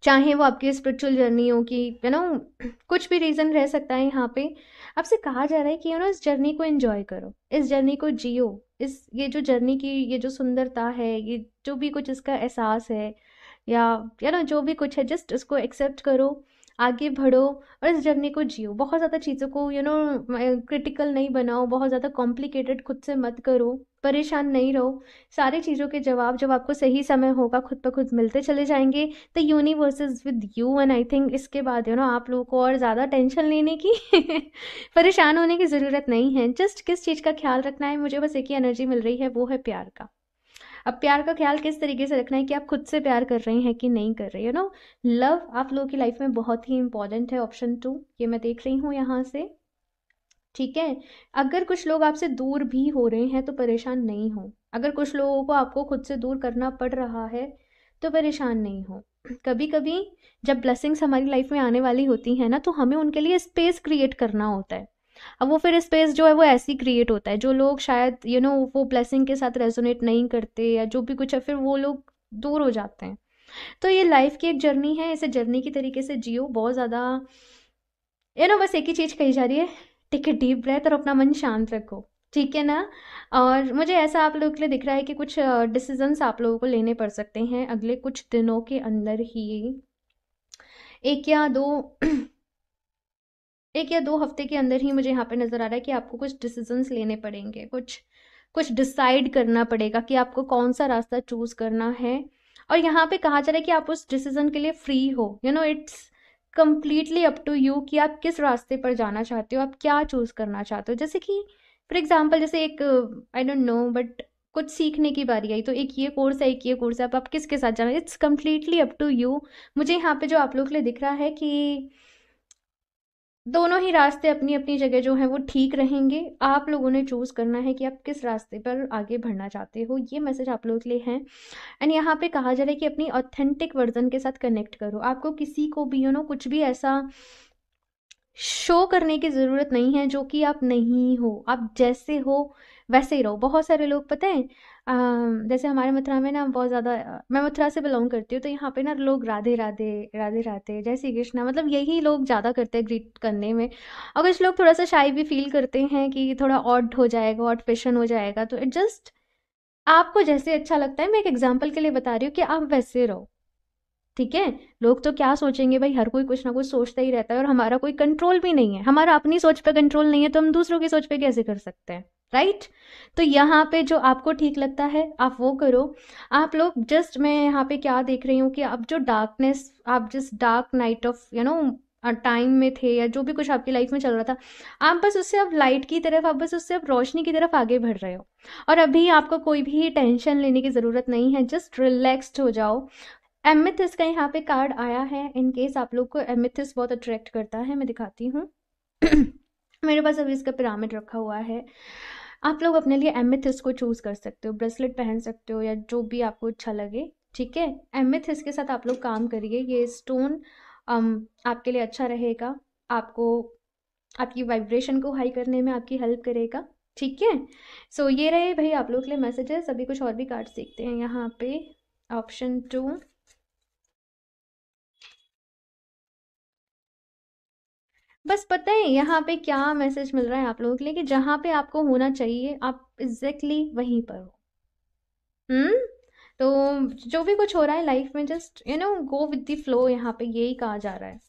चाहे वो आपकी स्पिरिचुअल जर्नी हो कि कुछ भी रीज़न रह सकता है, यहाँ पे आपसे कहा जा रहा है कि इस जर्नी को एंजॉय करो, इस जर्नी को जियो, इस ये जो जर्नी की ये जो सुंदरता है, ये जो भी कुछ इसका एहसास है, या जो भी कुछ है, जस्ट इसको एक्सेप्ट करो, आगे बढ़ो और इस जर्नी को जियो। बहुत ज़्यादा चीज़ों को क्रिटिकल नहीं बनाओ, बहुत ज़्यादा कॉम्प्लिकेटेड खुद से मत करो, परेशान नहीं रहो। सारी चीज़ों के जवाब जब आपको सही समय होगा खुद ब खुद मिलते चले जाएंगे। The universe is with you, and I think इसके बाद आप लोगों को और ज़्यादा टेंशन लेने की परेशान होने की ज़रूरत नहीं है। जस्ट किस चीज़ का ख्याल रखना है, मुझे बस एक ही एनर्जी मिल रही है, वो है प्यार का। अब प्यार का ख्याल किस तरीके से रखना है कि आप खुद से प्यार कर रहे हैं कि नहीं कर रहे। लव आप लोगों की लाइफ में बहुत ही इंपॉर्टेंट है। ऑप्शन 2 ये मैं देख रही हूँ यहाँ से, ठीक है। अगर कुछ लोग आपसे दूर भी हो रहे हैं तो परेशान नहीं हो, अगर कुछ लोगों को आपको खुद से दूर करना पड़ रहा है तो परेशान नहीं हो। कभी कभी जब ब्लेसिंग्स हमारी लाइफ में आने वाली होती हैं ना, तो हमें उनके लिए स्पेस क्रिएट करना होता है। अब वो फिर स्पेस जो है वो ऐसी क्रिएट होता है, जो लोग शायद वो ब्लेसिंग के साथ रेजोनेट नहीं करते, या जो भी कुछ है, फिर वो लोग दूर हो जाते हैं। तो ये लाइफ की एक जर्नी है, इसे जर्नी की तरीके से जियो। बहुत ज़्यादा बस एक ही चीज़ कही जा रही है, टेक ए डीप ब्रेथ और अपना मन शांत रखो, ठीक है ना। और मुझे ऐसा आप लोगों के लिए दिख रहा है कि कुछ डिसीजंस आप लोगों को लेने पड़ सकते हैं अगले कुछ दिनों के अंदर ही, एक या दो एक या 2 हफ्ते के अंदर ही मुझे यहाँ पे नज़र आ रहा है कि आपको कुछ डिसीजंस लेने पड़ेंगे, कुछ कुछ डिसाइड करना पड़ेगा कि आपको कौन सा रास्ता चूज़ करना है। और यहाँ पे कहा जा रहा है कि आप उस डिसीजन के लिए फ्री हो, it's completely up to you कि आप किस रास्ते पर जाना चाहते हो, आप क्या चूज़ करना चाहते हो। जैसे कि फॉर एग्जाम्पल, जैसे एक आई डोंट नो बट कुछ सीखने की बारी आई, तो एक ये कोर्स है, एक ये कोर्स है, आप किसके साथ जाना, it's completely up to you. मुझे यहाँ पे जो आप लोग के लिए दिख रहा है कि दोनों ही रास्ते अपनी अपनी जगह जो हैं वो ठीक रहेंगे। आप लोगों ने चूज़ करना है कि आप किस रास्ते पर आगे बढ़ना चाहते हो, ये मैसेज आप लोगों के लिए है। एंड यहाँ पे कहा जा रहा है कि अपनी ऑथेंटिक वर्जन के साथ कनेक्ट करो। आपको किसी को भी कुछ भी ऐसा शो करने की ज़रूरत नहीं है जो कि आप नहीं हो। आप जैसे हो वैसे ही रहो। बहुत सारे लोग पता है जैसे हमारे मथुरा में ना बहुत ज़्यादा मैं मथुरा से बिलोंग करती हूँ, तो यहाँ पे ना लोग राधे राधे, राधे राधे, जय श्री कृष्णा, मतलब यही लोग ज़्यादा करते हैं ग्रीट करने में। और कुछ लोग थोड़ा सा शाई भी फील करते हैं कि थोड़ा ऑड हो जाएगा, ऑड फैशन हो जाएगा, तो इट जस्ट आपको जैसे अच्छा लगता है। मैं एक एग्जाम्पल के लिए बता रही हूँ कि आप वैसे रहो, ठीक है। लोग तो क्या सोचेंगे भाई, हर कोई कुछ ना कुछ सोचता ही रहता है, और हमारा कोई कंट्रोल भी नहीं है, हमारा अपनी सोच पे कंट्रोल नहीं है, तो हम दूसरों की सोच पे कैसे कर सकते हैं, राइट। तो यहाँ पे जो आपको ठीक लगता है आप वो करो। आप लोग जस्ट, मैं यहाँ पे क्या देख रही हूँ कि अब जो डार्कनेस, आप जिस डार्क नाइट ऑफ टाइम में थे, या जो भी कुछ आपकी लाइफ में चल रहा था, आप बस उससे अब लाइट की तरफ, आप बस उससे अब रोशनी की तरफ आगे बढ़ रहे हो। और अभी आपको कोई भी टेंशन लेने की ज़रूरत नहीं है, जस्ट रिलैक्स्ड हो जाओ। एमेथिस का यहाँ पे कार्ड आया है, इन केस आप लोग को एमेथिस बहुत अट्रैक्ट करता है, मैं दिखाती हूँ। मेरे पास अभी इसका पिरामिड रखा हुआ है। आप लोग अपने लिए एमेथिस को चूज कर सकते हो, ब्रेसलेट पहन सकते हो, या जो भी आपको अच्छा लगे, ठीक है। एमेथिस के साथ आप लोग काम करिए, ये स्टोन आपके लिए अच्छा रहेगा, आपको आपकी वाइब्रेशन को हाई करने में आपकी हेल्प करेगा, ठीक है। सो ये रहे भाई आप लोग के लिए मैसेजेस। अभी कुछ और भी कार्ड्स देखते हैं यहाँ पे। ऑप्शन 2, बस पता है यहाँ पे क्या मैसेज मिल रहा है आप लोगों के लिए, कि जहाँ पे आपको होना चाहिए आप एग्जैक्टली वहीं पर हो। हम्म। तो जो भी कुछ हो रहा है लाइफ में, just go with the flow, यहाँ पे यही कहा जा रहा है।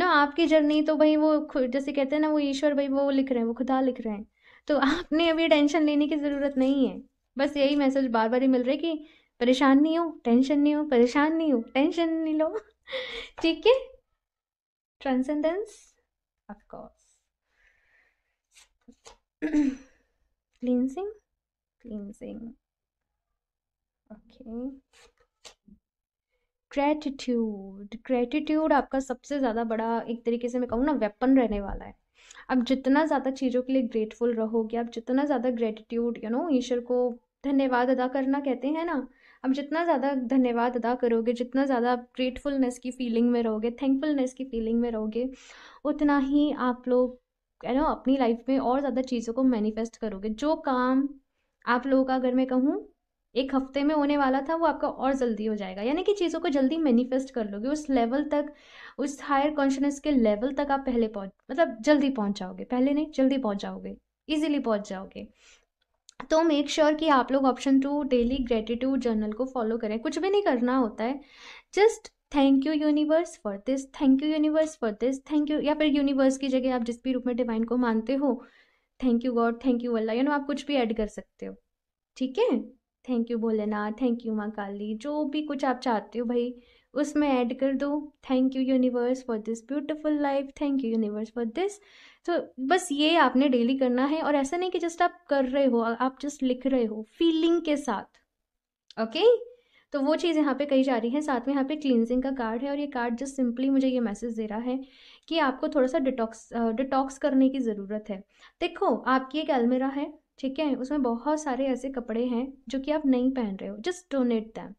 आपकी जर्नी तो भाई वो जैसे कहते हैं ना, वो ईश्वर भाई वो लिख रहे हैं, वो खुदा लिख रहे हैं। तो आपने अभी टेंशन लेने की ज़रूरत नहीं है। बस यही मैसेज बार बार ही मिल रहा है कि परेशान नहीं हो, टेंशन नहीं हो, परेशान नहीं हो, टेंशन नहीं लो। ठीक है। Transcendence, of course. Cleansing, cleansing, okay. Gratitude, gratitude आपका सबसे ज़्यादा बड़ा, एक तरीके से मैं कहूँ ना, वेपन रहने वाला है। आप जितना ज़्यादा चीज़ों के लिए ग्रेटफुल रहोगे, आप जितना ज़्यादा ग्रेटिट्यूड ईश्वर को धन्यवाद अदा करना कहते हैं ना, आप जितना ज़्यादा धन्यवाद अदा करोगे, जितना ज़्यादा आप ग्रेटफुलनेस की फीलिंग में रहोगे, थैंकफुलनेस की फीलिंग में रहोगे, उतना ही आप लोग अपनी लाइफ में और ज़्यादा चीज़ों को मैनिफेस्ट करोगे। जो काम आप लोगों का, अगर मैं कहूँ, एक हफ्ते में होने वाला था, वो आपका और जल्दी हो जाएगा। यानी कि चीज़ों को जल्दी मैनिफेस्ट कर लोगे, उस लेवल तक, उस हायर कॉन्शियसनेस के लेवल तक आप पहले पहुँच, मतलब जल्दी पहुँच जाओगे, पहले नहीं जल्दी पहुँच जाओगे, इजीली पहुँच जाओगे। तो मेक श्योर कि आप लोग ऑप्शन 2 डेली ग्रेटिट्यूड जर्नल को फॉलो करें। कुछ भी नहीं करना होता है, just thank you universe for this, thank you universe for this, thank you, या फिर यूनिवर्स की जगह आप जिस भी रूप में डिवाइन को मानते हो, thank you God, thank you Allah, आप कुछ भी ऐड कर सकते हो, ठीक है। Thank you Bholenath, thank you माँ काली, जो भी कुछ आप चाहते हो भाई उसमें ऐड कर दो। Thank you universe for this beautiful life, thank you universe for this. तो बस ये आपने डेली करना है, और ऐसा नहीं कि जस्ट आप कर रहे हो, आप जस्ट लिख रहे हो फीलिंग के साथ, ओके। तो वो चीज़ यहाँ पे कही जा रही है। साथ में यहाँ पे क्लींजिंग का कार्ड है, और ये कार्ड जस्ट सिंपली मुझे ये मैसेज दे रहा है कि आपको थोड़ा सा डिटॉक्स करने की ज़रूरत है। देखो, आपकी एक अलमीरा है, ठीक है, उसमें बहुत सारे ऐसे कपड़े हैं जो कि आप नहीं पहन रहे हो, जस्ट डोनेट दैम,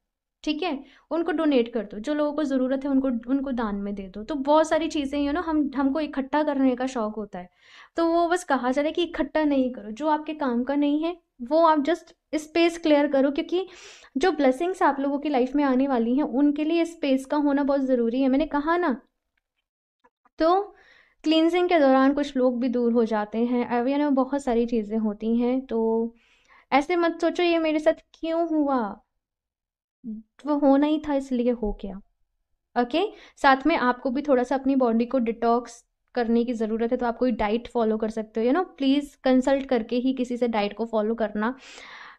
ठीक है। उनको डोनेट कर दो, जो लोगों को ज़रूरत है उनको उनको दान में दे दो। तो बहुत सारी चीज़ें हमको इकट्ठा करने का शौक होता है, तो वो बस कहा जा रहा है कि इकट्ठा नहीं करो, जो आपके काम का नहीं है वो आप जस्ट स्पेस क्लियर करो, क्योंकि जो ब्लेसिंग्स आप लोगों की लाइफ में आने वाली हैं उनके लिए स्पेस का होना बहुत ज़रूरी है, मैंने कहा ना। तो क्लींजिंग के दौरान कुछ लोग भी दूर हो जाते हैं, अब बहुत सारी चीज़ें होती हैं, तो ऐसे मत सोचो ये मेरे साथ क्यों हुआ, वो होना ही था इसलिए हो गया, ओके। साथ में आपको भी थोड़ा सा अपनी बॉडी को डिटॉक्स करने की ज़रूरत है, तो आप कोई डाइट फॉलो कर सकते हो, प्लीज़ कंसल्ट करके ही किसी से डाइट को फॉलो करना,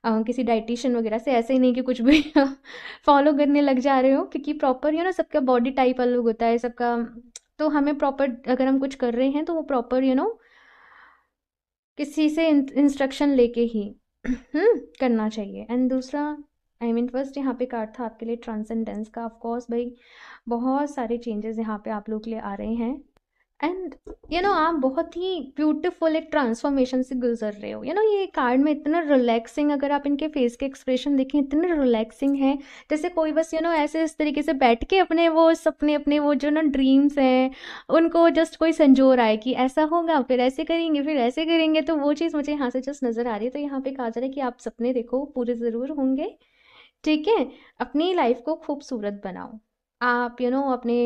किसी डाइटिशियन वगैरह से, ऐसे ही नहीं कि कुछ भी फॉलो करने लग जा रहे हो, क्योंकि प्रॉपर सबका बॉडी टाइप अलग होता है सबका। तो हमें प्रॉपर, अगर हम कुछ कर रहे हैं तो वो प्रॉपर किसी से इंस्ट्रक्शन लेके ही करना चाहिए। एंड दूसरा, आई मीन फर्स्ट यहाँ पे कार्ड था आपके लिए ट्रांसेंडेंस का। ऑफ कोर्स भाई बहुत सारे चेंजेस यहाँ पे आप लोग के लिए आ रहे हैं, एंड आप बहुत ही ब्यूटीफुल एक ट्रांसफॉर्मेशन से गुजर रहे हो। ये कार्ड में इतना रिलैक्सिंग, अगर आप इनके फेस के एक्सप्रेशन देखें इतने रिलैक्सिंग है, जैसे कोई बस ऐसे इस तरीके से बैठ के अपने वो सपने, अपने वो जो ड्रीम्स हैं उनको जस्ट कोई संजो रहा है कि ऐसा होगा, फिर ऐसे करेंगे, फिर ऐसे करेंगे। तो वो चीज़ मुझे यहाँ से जस्ट नज़र आ रही है। तो यहाँ पे कहा जा रहा है कि आप सपने देखो, पूरे ज़रूर होंगे। ठीक है, अपनी लाइफ को खूबसूरत बनाओ। आप अपने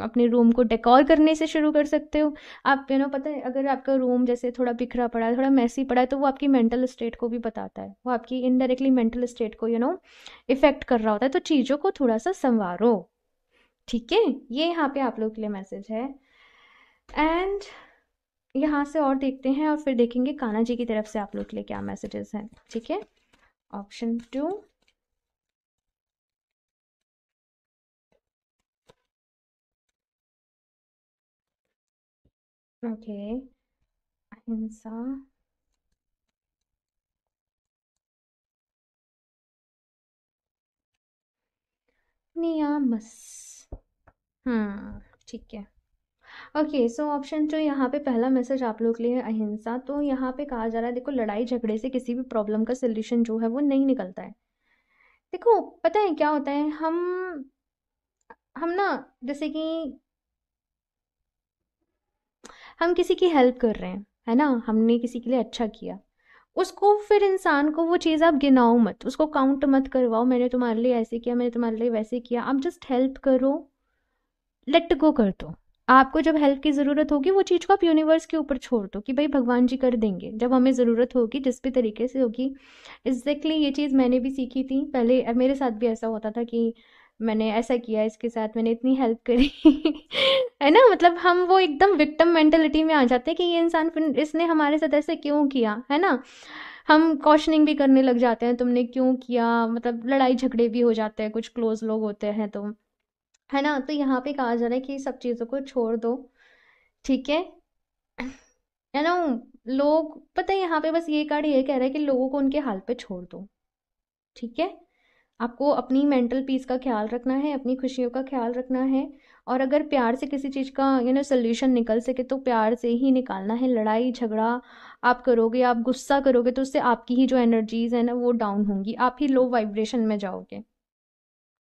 अपने रूम को डेकोर करने से शुरू कर सकते हो। आप पता है, अगर आपका रूम जैसे थोड़ा बिखरा पड़ा है, थोड़ा मैसी पड़ा है, तो वो आपकी मेंटल स्टेट को भी बताता है, वो आपकी इनडायरेक्टली मेंटल स्टेट को इफेक्ट कर रहा होता है। तो चीज़ों को थोड़ा सा संवारो। ठीक है, ये यहाँ पे आप लोग के लिए मैसेज है। एंड यहाँ से और देखते हैं और फिर देखेंगे कान्हा जी की तरफ से आप लोग के लिए क्या मैसेजेस हैं। ठीक है, ऑप्शन 2। ओके, अहिंसा, नियामस। ठीक है। ओके, सो ऑप्शन जो यहाँ पे पहला मैसेज आप लोग के लिए है अहिंसा। तो यहाँ पे कहा जा रहा है, देखो लड़ाई झगड़े से किसी भी प्रॉब्लम का सोल्यूशन जो है वो नहीं निकलता है। देखो पता है क्या होता है, हम ना, जैसे कि हम किसी की हेल्प कर रहे हैं, है ना, हमने किसी के लिए अच्छा किया, उसको फिर इंसान को वो चीज़ आप गिनाओ मत, उसको काउंट मत करवाओ, मैंने तुम्हारे लिए ऐसे किया, मैंने तुम्हारे लिए वैसे किया। आप जस्ट हेल्प करो, लेट गो कर दो। आपको जब हेल्प की ज़रूरत होगी वो चीज़ को आप यूनिवर्स के ऊपर छोड़ दो कि भाई भगवान जी कर देंगे जब हमें ज़रूरत होगी, जिस भी तरीके से होगी। एग्जैक्टली ये चीज़ मैंने भी सीखी थी पहले, मेरे साथ भी ऐसा होता था कि मैंने ऐसा किया इसके साथ, मैंने इतनी हेल्प करी है ना, मतलब हम वो एकदम विक्टिम मेंटेलिटी में आ जाते हैं कि ये इंसान फिर इसने हमारे साथ ऐसे क्यों किया, है ना। हम क्वेश्चनिंग भी करने लग जाते हैं, तुमने क्यों किया, मतलब लड़ाई झगड़े भी हो जाते हैं, कुछ क्लोज लोग होते हैं तो, है ना। तो यहाँ पे कहा जा रहा है कि सब चीज़ों को छोड़ दो। ठीक है ना। लोग पता है, यहाँ पे बस ये कार्ड ये कह रहा है कि लोगों को उनके हाल पे छोड़ दो। ठीक है, आपको अपनी मेंटल पीस का ख्याल रखना है, अपनी खुशियों का ख्याल रखना है। और अगर प्यार से किसी चीज़ का सोल्यूशन निकल सके तो प्यार से ही निकालना है। लड़ाई झगड़ा आप करोगे, आप गुस्सा करोगे, तो उससे आपकी ही जो एनर्जीज है ना वो डाउन होंगी, आप ही लो वाइब्रेशन में जाओगे।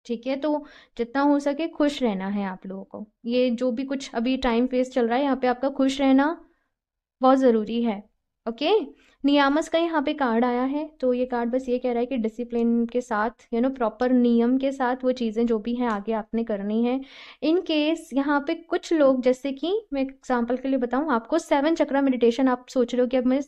ठीक है, तो जितना हो सके खुश रहना है आप लोगों को। ये जो भी कुछ अभी टाइम फेस चल रहा है यहाँ पे, आपका खुश रहना बहुत ज़रूरी है। ओके, नियामस का यहाँ पे कार्ड आया है। तो ये कार्ड बस ये कह रहा है कि डिसिप्लिन के साथ, प्रॉपर नियम के साथ वो चीज़ें जो भी हैं आगे आपने करनी है। इन केस यहाँ पे कुछ लोग, जैसे कि मैं एग्जांपल के लिए बताऊँ आपको, 7 चक्रा मेडिटेशन, आप सोच रहे हो कि अब मैं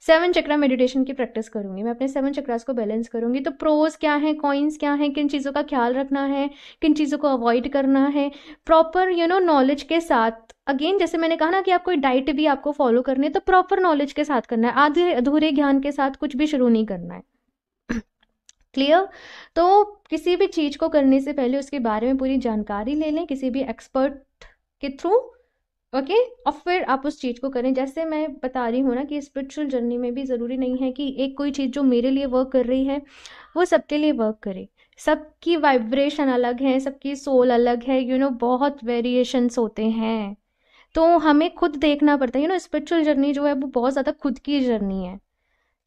7 चक्रा मेडिटेशन की प्रैक्टिस करूंगी, मैं अपने 7 चक्रास को बैलेंस करूंगी। तो प्रोज क्या है, कॉइन्स क्या है, किन चीज़ों का ख्याल रखना है, किन चीज़ों को अवॉइड करना है, प्रॉपर नॉलेज के साथ। अगेन जैसे मैंने कहा ना कि आप कोई डाइट भी आपको फॉलो करनी है तो प्रॉपर नॉलेज के साथ करना है, आधे अधूरे ज्ञान के साथ कुछ भी शुरू नहीं करना है। क्लियर। तो किसी भी चीज़ को करने से पहले उसके बारे में पूरी जानकारी ले लें किसी भी एक्सपर्ट के थ्रू। ओके, और फिर आप उस चीज़ को करें। जैसे मैं बता रही हूँ ना कि स्पिरिचुअल जर्नी में भी ज़रूरी नहीं है कि एक कोई चीज़ जो मेरे लिए वर्क कर रही है वो सबके लिए वर्क करे। सबकी वाइब्रेशन अलग है, सबकी सोल अलग है, बहुत वेरिएशंस होते हैं। तो हमें खुद देखना पड़ता है। स्पिरिचुअल जर्नी जो है वो बहुत ज़्यादा खुद की जर्नी है।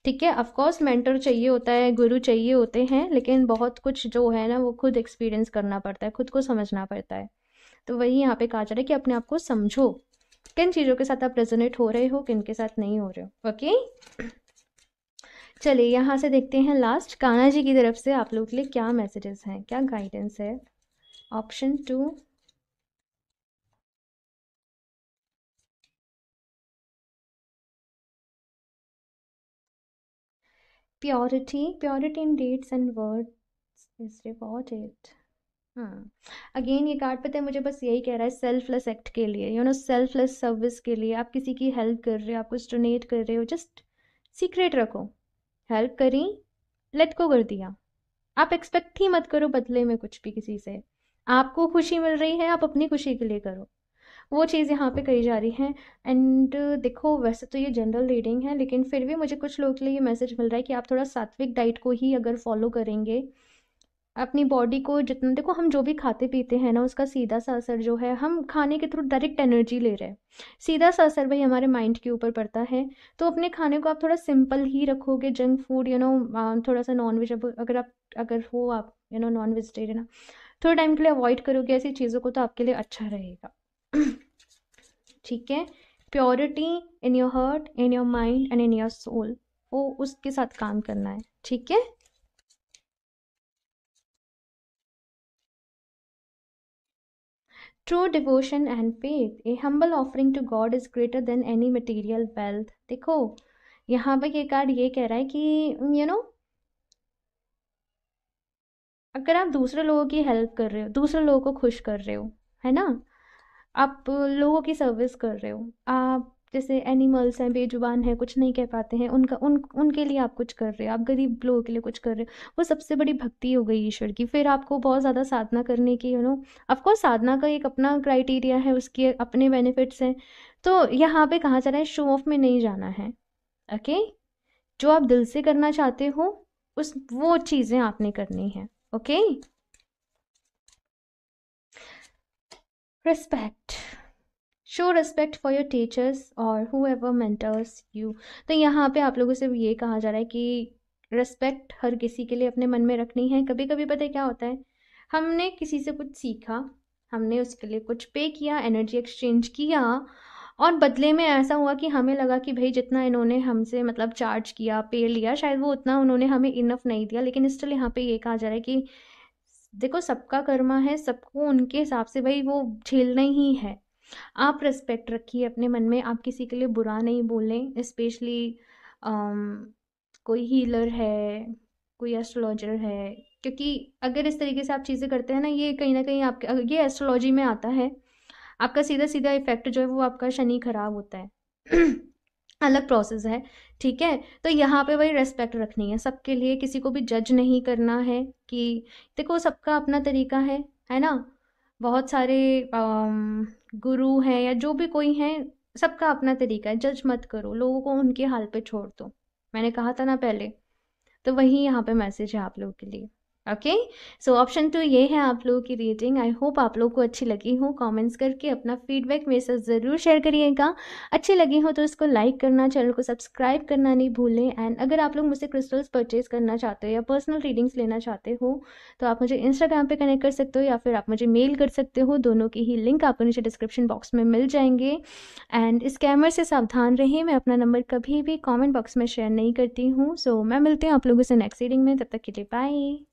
ठीक है, ऑफकोर्स मेंटर चाहिए होता है, गुरु चाहिए होते हैं, लेकिन बहुत कुछ जो है ना वो खुद एक्सपीरियंस करना पड़ता है, खुद को समझना पड़ता है। तो वही यहाँ पे कहा जा रहा है कि अपने आप को समझो, किन चीज़ों के साथ आप रेजोनेट हो रहे हो, किन के साथ नहीं हो रहे हो। ओके, चलिए यहाँ से देखते हैं लास्ट कान्हा जी की तरफ से आप लोग के लिए क्या मैसेजेस हैं, क्या गाइडेंस है। Option 2। Purity in deeds and words is rewarded. Again ये कार्ड पता है मुझे बस यही कह रहा है, सेल्फलेस एक्ट के लिए, सेल्फलेस सर्विस के लिए। आप किसी की हेल्प कर रहे हो, आप कुछ डोनेट कर रहे हो, जस्ट सीक्रेट रखो। हेल्प करी, लेट को कर दिया। आप एक्सपेक्ट ही मत करो बदले में कुछ भी किसी से। आपको खुशी मिल रही है, आप अपनी खुशी के लिए करो। वो चीज़ यहाँ पे कही जा रही है। एंड देखो वैसे तो ये जनरल रीडिंग है, लेकिन फिर भी मुझे कुछ लोगों के लिए ये मैसेज मिल रहा है कि आप थोड़ा सात्विक डाइट को ही अगर फॉलो करेंगे अपनी बॉडी को जितना, देखो हम जो भी खाते पीते हैं ना उसका सीधा सा असर जो है, हम खाने के थ्रू डायरेक्ट एनर्जी ले रहे हैं, सीधा सा असर भाई हमारे माइंड के ऊपर पड़ता है। तो अपने खाने को आप थोड़ा सिंपल ही रखोगे, जंक फूड थोड़ा सा नॉन वेज, अगर आप अगर हो आप नॉन वेजिटेरियन, थोड़े टाइम के लिए अवॉइड करोगे ऐसी चीज़ों को तो आपके लिए अच्छा रहेगा। ठीक है, purity in your heart, in your mind and in your soul, वो उसके साथ काम करना है। ठीक है, true devotion and faith, a humble offering to God is greater than any material wealth. देखो यहाँ पे ये कार्ड ये कह रहा है कि यू नो अगर आप दूसरे लोगों की हेल्प कर रहे हो, दूसरे लोगों को खुश कर रहे हो, है ना, आप लोगों की सर्विस कर रहे हो, आप जैसे एनिमल्स हैं, बेजुबान हैं, कुछ नहीं कह पाते हैं, उनके लिए आप कुछ कर रहे हो, आप गरीब लोगों के लिए कुछ कर रहे हो, वो सबसे बड़ी भक्ति हो गई ईश्वर की। फिर आपको बहुत ज़्यादा साधना करने की ऑफकोर्स साधना का एक अपना क्राइटेरिया है, उसके अपने बेनिफिट्स हैं। तो यहाँ पे कहा जा रहा है शो ऑफ में नहीं जाना है। ओके, जो आप दिल से करना चाहते हो उस वो चीज़ें आपने करनी है। Okay, respect, show respect for your teachers और whoever mentors you। तो यहाँ पे आप लोगों से ये कहा जा रहा है कि रिस्पेक्ट हर किसी के लिए अपने मन में रखनी है। कभी कभी पता है क्या होता है, हमने किसी से कुछ सीखा, हमने उसके लिए कुछ पे किया, एनर्जी एक्सचेंज किया, और बदले में ऐसा हुआ कि हमें लगा कि भाई जितना इन्होंने हमसे मतलब चार्ज किया, पे लिया, शायद वो उतना उन्होंने हमें इनफ नहीं दिया। लेकिन स्टिल यहाँ पे ये कहा जा रहा है कि देखो सबका कर्मा है, सबको उनके हिसाब से भाई वो झेलना ही है। आप रिस्पेक्ट रखिए अपने मन में, आप किसी के लिए बुरा नहीं बोलें, स्पेशली कोई हीलर है, कोई एस्ट्रोलॉजर है, क्योंकि अगर इस तरीके से आप चीज़ें करते हैं ना, ये कहीं ना कहीं आपके ये एस्ट्रोलॉजी में आता है, आपका सीधा सीधा इफेक्ट जो है वो आपका शनि खराब होता है। अलग प्रोसेस है। ठीक है, तो यहाँ पे वही रेस्पेक्ट रखनी है सबके लिए, किसी को भी जज नहीं करना है कि देखो सबका अपना तरीका है ना। बहुत सारे गुरु हैं या जो भी कोई हैं, सबका अपना तरीका है, जज मत करो, लोगों को उनके हाल पे छोड़ दो। मैंने कहा था ना पहले, तो वही यहाँ पे मैसेज है आप लोगों के लिए। ओके, सो ऑप्शन 2 ये है आप लोगों की रेटिंग। आई होप आप लोगों को अच्छी लगी हो। कमेंट्स करके अपना फीडबैक मेरे साथ ज़रूर शेयर करिएगा। अच्छी लगी हो तो इसको लाइक करना, चैनल को सब्सक्राइब करना नहीं भूलें। एंड अगर आप लोग मुझसे क्रिस्टल्स परचेज करना चाहते हो या पर्सनल रीडिंग्स लेना चाहते हो तो आप मुझे इंस्टाग्राम पे कनेक्ट कर सकते हो या फिर आप मुझे मेल कर सकते हो। दोनों की ही लिंक आपको नीचे डिस्क्रिप्शन बॉक्स में मिल जाएंगे। एंड स्कैमर से सावधान रहें, मैं अपना नंबर कभी भी कमेंट बॉक्स में शेयर नहीं करती हूँ। सो मैं मिलती हूँ आप लोगों से नेक्स्ट रीडिंग में, तब तक के लिए बाय।